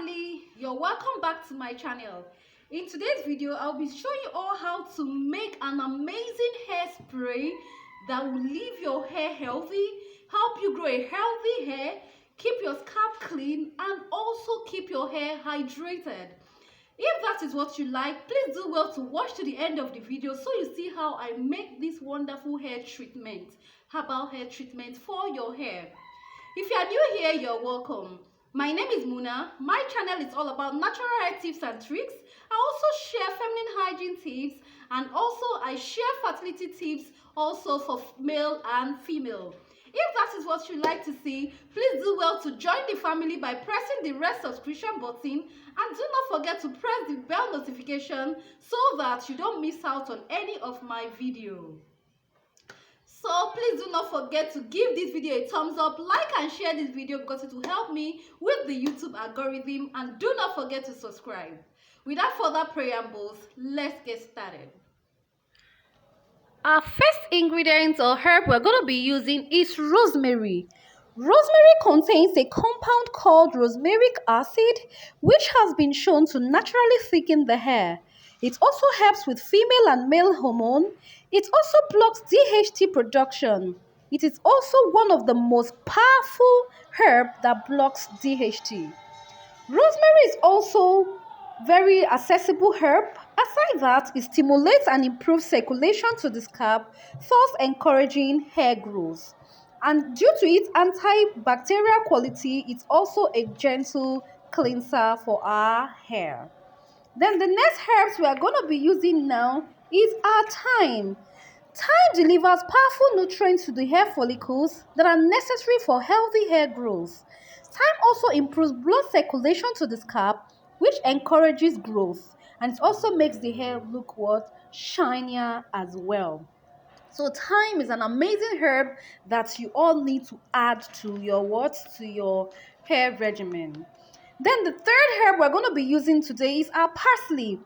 family, you're welcome back to my channel. In today's video, I'll be showing you all how to make an amazing hairspray that will leave your hair healthy, help you grow a healthy hair, keep your scalp clean, and also keep your hair hydrated. If that is what you like, please do well to watch to the end of the video so you see how I make this wonderful hair treatment, herbal hair treatment for your hair. If you are new here, you're welcome. My name is Muna. My channel is all about natural hair tips and tricks. I also share feminine hygiene tips, and also I share fertility tips also for male and female. If that is what you like to see, please do well to join the family by pressing the red subscription button, and do not forget to press the bell notification so that you don't miss out on any of my videos. So please do not forget to give this video a thumbs up, like and share this video because it will help me with the YouTube algorithm, and do not forget to subscribe. Without further preambles, let's get started. Our first ingredient or herb we're going to be using is rosemary. Rosemary contains a compound called rosemaric acid, which has been shown to naturally thicken the hair. It also helps with female and male hormone. It also blocks DHT production. It is also one of the most powerful herbs that blocks DHT. Rosemary is also very accessible herb. Aside that, it stimulates and improves circulation to the scalp, thus encouraging hair growth. And due to its antibacterial quality, it's also a gentle cleanser for our hair. Then the next herbs we are going to be using now is our thyme. Thyme delivers powerful nutrients to the hair follicles that are necessary for healthy hair growth. Thyme also improves blood circulation to the scalp, which encourages growth, and it also makes the hair look shinier as well. So thyme is an amazing herb that you all need to add to your hair regimen. Then the third herb we're going to be using today is our parsley.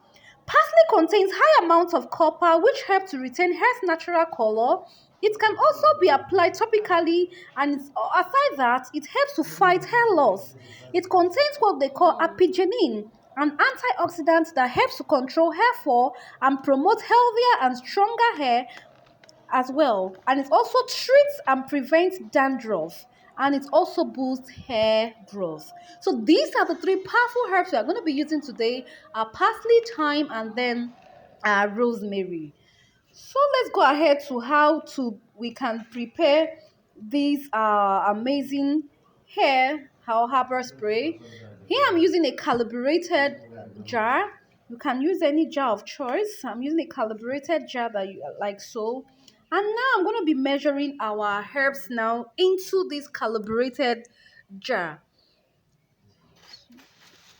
Parsley contains high amounts of copper, which helps to retain hair's natural color. It can also be applied topically, and aside that, it helps to fight hair loss. It contains what they call apigenin, an antioxidant that helps to control hair fall and promote healthier and stronger hair as well. And it also treats and prevents dandruff, and it also boosts hair growth. So these are the three powerful herbs we are going to be using today: parsley, thyme, and then rosemary. So let's go ahead to how we can prepare this amazing hair herbal spray. Here I'm using a calibrated jar. You can use any jar of choice. I'm using a calibrated jar that you like so. And now I'm going to be measuring our herbs now into this calibrated jar.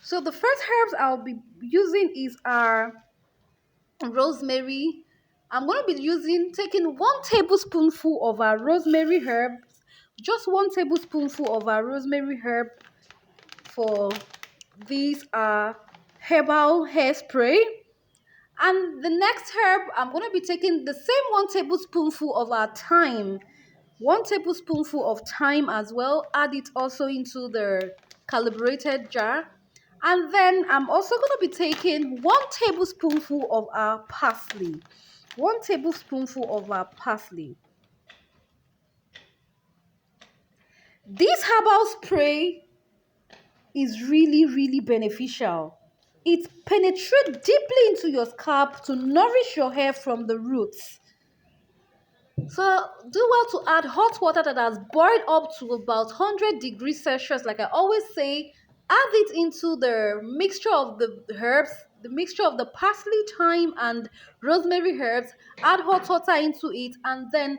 So the first herbs I'll be using is our rosemary. I'm going to be taking 1 tablespoonful of our rosemary herbs, just 1 tablespoonful of our rosemary herb for this herbal hairspray. And the next herb, I'm going to be taking the same 1 tablespoonful of our thyme. 1 tablespoonful of thyme as well. Add it also into the calibrated jar. And then I'm also going to be taking 1 tablespoonful of our parsley. 1 tablespoonful of our parsley. This herbal spray is really beneficial. It penetrates deeply into your scalp to nourish your hair from the roots. So do well to add hot water that has boiled up to about 100 degrees Celsius. Like I always say, add it into the mixture of the herbs, the mixture of the parsley, thyme, and rosemary herbs. Add hot water into it and then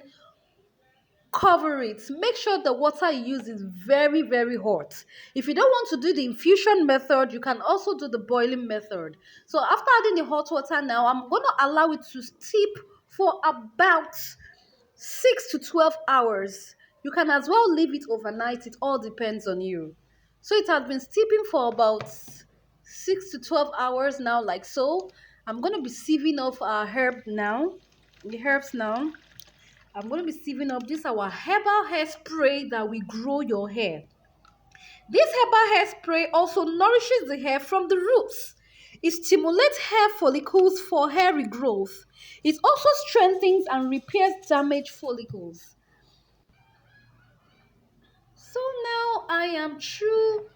cover it. Make sure the water you use is very hot. If you don't want to do the infusion method, you can also do the boiling method. So after adding the hot water now, I'm going to allow it to steep for about 6 to 12 hours. You can as well leave it overnight. It all depends on you. So it has been steeping for about 6 to 12 hours now, like so. I'm going to be sieving off our herb now. The herbs now. I'm going to be sieving up this our herbal hairspray that will grow your hair. This herbal hair spray also nourishes the hair from the roots. It stimulates hair follicles for hair regrowth. It also strengthens and repairs damaged follicles. So now I am through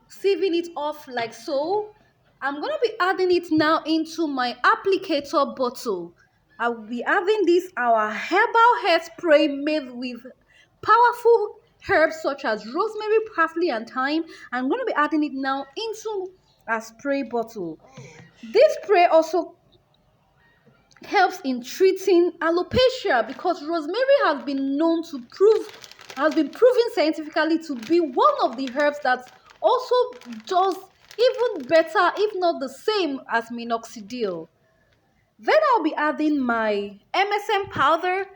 sieving it off like so. I'm going to be adding it now into my applicator bottle. I will be adding this our herbal hair spray made with powerful herbs such as rosemary, parsley, and thyme. I'm going to be adding it now into a spray bottle. This spray also helps in treating alopecia because rosemary has been proven scientifically to be one of the herbs that also does even better, if not the same, as minoxidil. Then I'll be adding my MSM powder.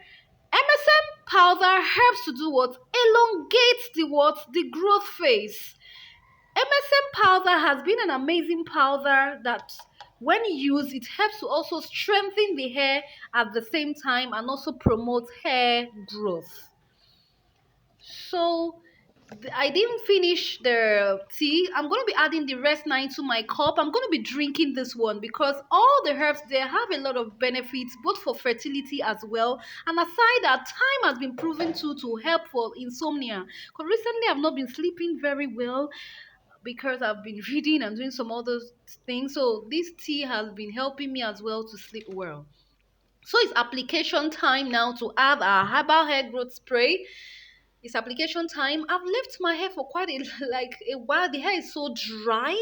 MSM powder helps to do what? Elongate the growth phase. MSM powder has been an amazing powder that when used, it helps to also strengthen the hair at the same time and also promote hair growth. So I didn't finish the tea. I'm going to be adding the rest now into my cup. I'm going to be drinking this one because all the herbs there have a lot of benefits both for fertility as well. And aside that, thyme has been proven to help for insomnia. Because recently I've not been sleeping very well because I've been reading and doing some other things. So this tea has been helping me as well to sleep well. So it's application time now to add our herbal hair growth spray. It's application time. I've left my hair for quite a like a while. The hair is so dry,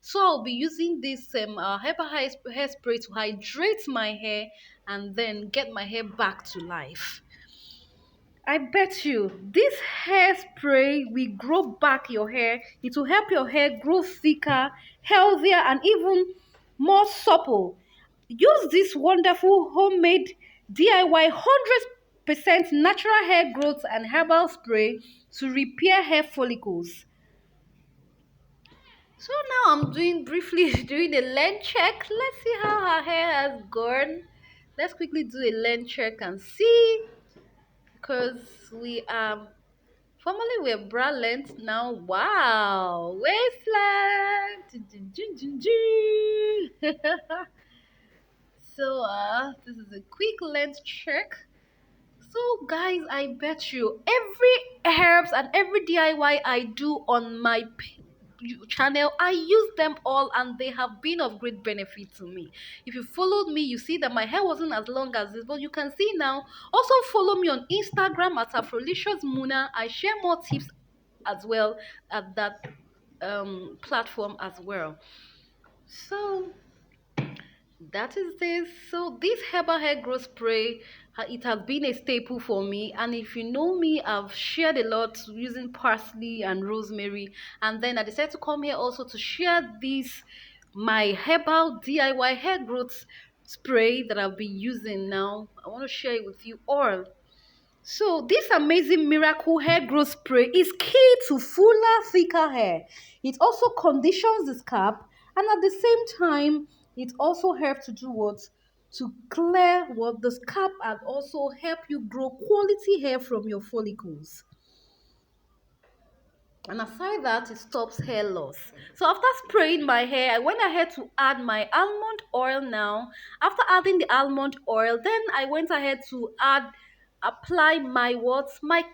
so I'll be using this herbal hair spray to hydrate my hair and then get my hair back to life. I bet you this hairspray will grow back your hair. It will help your hair grow thicker, healthier, and even more supple. Use this wonderful homemade DIY 100% natural hair growth and herbal spray to repair hair follicles. So now I'm doing briefly doing a length check. Let's see how her hair has gone. Let's quickly do a length check and see because we are formerly we're bra length, now wow, waistline. So this is a quick length check. So guys, I bet you every herbs and every DIY I do on my channel, I use them all and they have been of great benefit to me. If you followed me, you see that my hair wasn't as long as this, but you can see now. Also follow me on Instagram at AfroliciousMuna. I share more tips as well at that platform as well. So that is this. So this herbal hair growth spray, it has been a staple for me. And if you know me, I've shared a lot using parsley and rosemary. And then I decided to come here also to share this my herbal DIY hair growth spray that I'll be using now. I want to share it with you all. So this amazing miracle hair growth spray is key to fuller, thicker hair. It also conditions the scalp and at the same time, it also helps to do what? To clear what the scalp and also help you grow quality hair from your follicles. And aside that, it stops hair loss. So after spraying my hair, I went ahead to add my almond oil now. After adding the almond oil, then I went ahead to apply my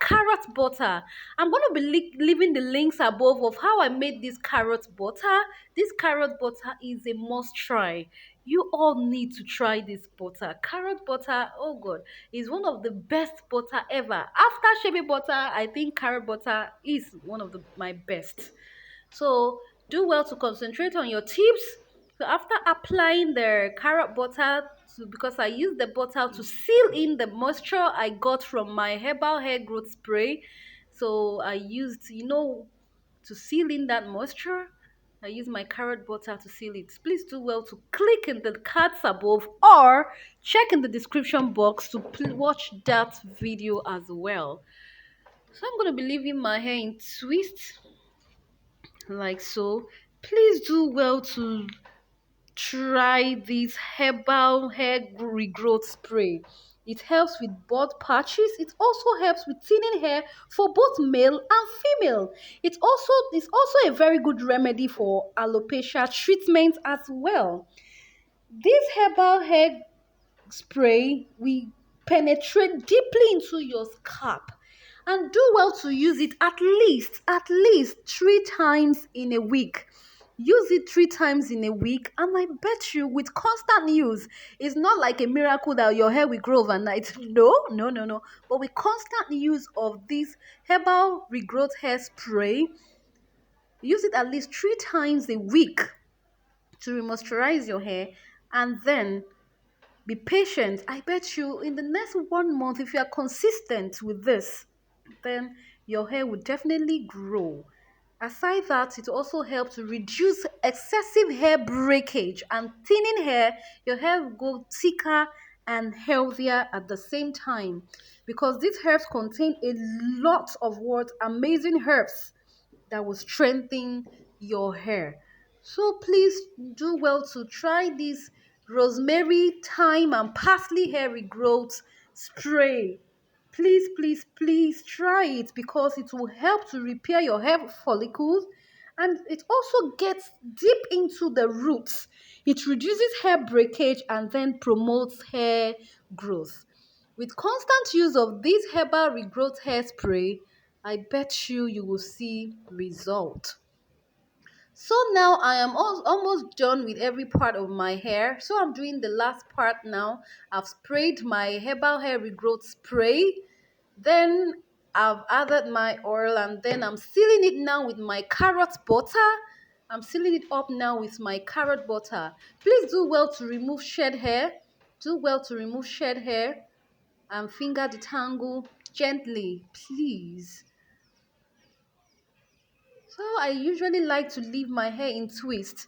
carrot butter. I'm going to be leaving the links above of how I made this carrot butter. This carrot butter is a must try. You all need to try this butter. Carrot butter, oh god, is one of the best butter ever. After shea butter, I think carrot butter is one of my best. So do well to concentrate on your tips. So after applying the carrot butter, because I used the butter to seal in the moisture I got from my herbal hair growth spray. So I used, to seal in that moisture. I use my carrot butter to seal it. Please do well to click in the cards above or check in the description box to watch that video as well. So I'm going to be leaving my hair in twists like so. Please do well to try this herbal hair regrowth spray. It helps with bald patches. It also helps with thinning hair for both male and female. It's also a very good remedy for alopecia treatment as well. This herbal hair spray will penetrate deeply into your scalp, and do well to use it at least 3 times in a week. Use it 3 times in a week, and I bet you with constant use, it's not like a miracle that your hair will grow overnight. No, no, no, no. But with constant use of this herbal regrowth hair spray, use it at least 3 times a week to moisturize your hair, and then be patient. I bet you in the next 1 month, if you are consistent with this, then your hair will definitely grow. Aside that, it also helps to reduce excessive hair breakage and thinning hair. Your hair will go thicker and healthier at the same time, because these herbs contain a lot of what amazing herbs that will strengthen your hair. So please do well to try this rosemary, thyme, and parsley hair regrowth spray. Please, please, please try it, because it will help to repair your hair follicles, and it also gets deep into the roots. It reduces hair breakage and then promotes hair growth. With constant use of this herbal regrowth hairspray, I bet you will see result. So now I am almost done with every part of my hair. So I'm doing the last part now. I've sprayed my herbal hair regrowth spray. Then I've added my oil, and then I'm sealing it now with my carrot butter. I'm sealing it up now with my carrot butter. Please do well to remove shed hair. Do well to remove shed hair and finger detangle gently, please. So I usually like to leave my hair in twists.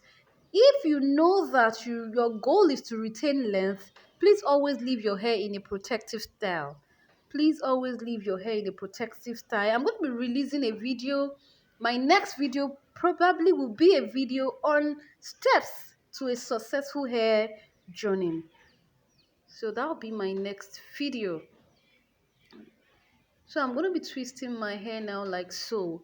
If you know that your goal is to retain length, please always leave your hair in a protective style. Please always leave your hair in a protective style. I'm going to be releasing a video. My next video probably will be a video on steps to a successful hair journey. So that will be my next video. So I'm going to be twisting my hair now like so.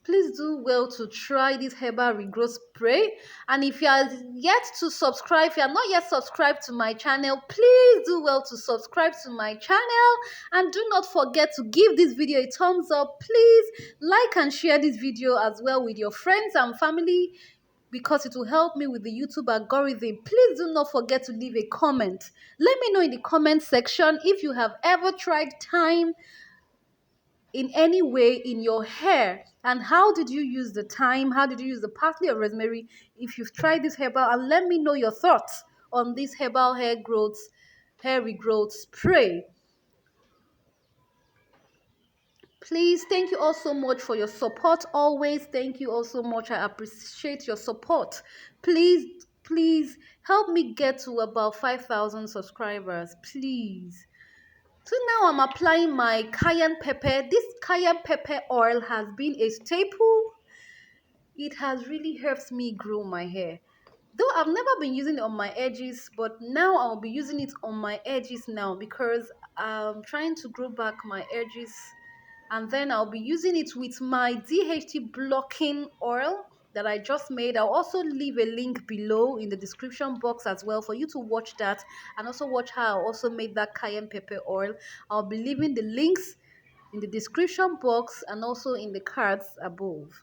Please do well to try this herbal regrowth spray. And if you are yet to subscribe, if you are not yet subscribed to my channel, please do well to subscribe to my channel. And do not forget to give this video a thumbs up. Please like and share this video as well with your friends and family, because it will help me with the YouTube algorithm. Please do not forget to leave a comment. Let me know in the comment section if you have ever tried thyme in any way in your hair, and how did you use the thyme, how did you use the parsley or rosemary, if you've tried this herbal, and let me know your thoughts on this herbal hair regrowth spray. Please, thank you all so much for your support always. Thank you all so much. I appreciate your support. Please help me get to about 5,000 subscribers, please. So now I'm applying my cayenne pepper. This cayenne pepper oil has been a staple. It has really helped me grow my hair. Though I've never been using it on my edges, but now I'll be using it on my edges now, because I'm trying to grow back my edges. And then I'll be using it with my DHT blocking oil that I just made. I'll also leave a link below in the description box as well for you to watch that, and also watch how I also made that cayenne pepper oil. I'll be leaving the links in the description box and also in the cards above.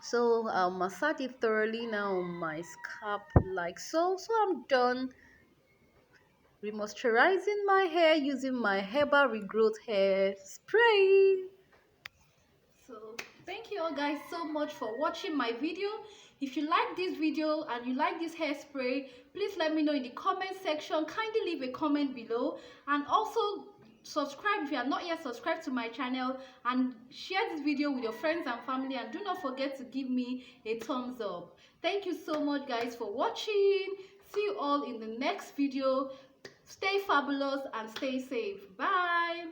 So I'll massage it thoroughly now on my scalp like so. So I'm done remoisturizing my hair using my herbal regrowth hair spray. So thank you all guys so much for watching my video. If you like this video and you like this hairspray, please let me know in the comment section. Kindly leave a comment below, and also subscribe if you are not yet subscribed to my channel, and share this video with your friends and family, and do not forget to give me a thumbs up. Thank you so much guys for watching. See you all in the next video. Stay fabulous and stay safe. Bye.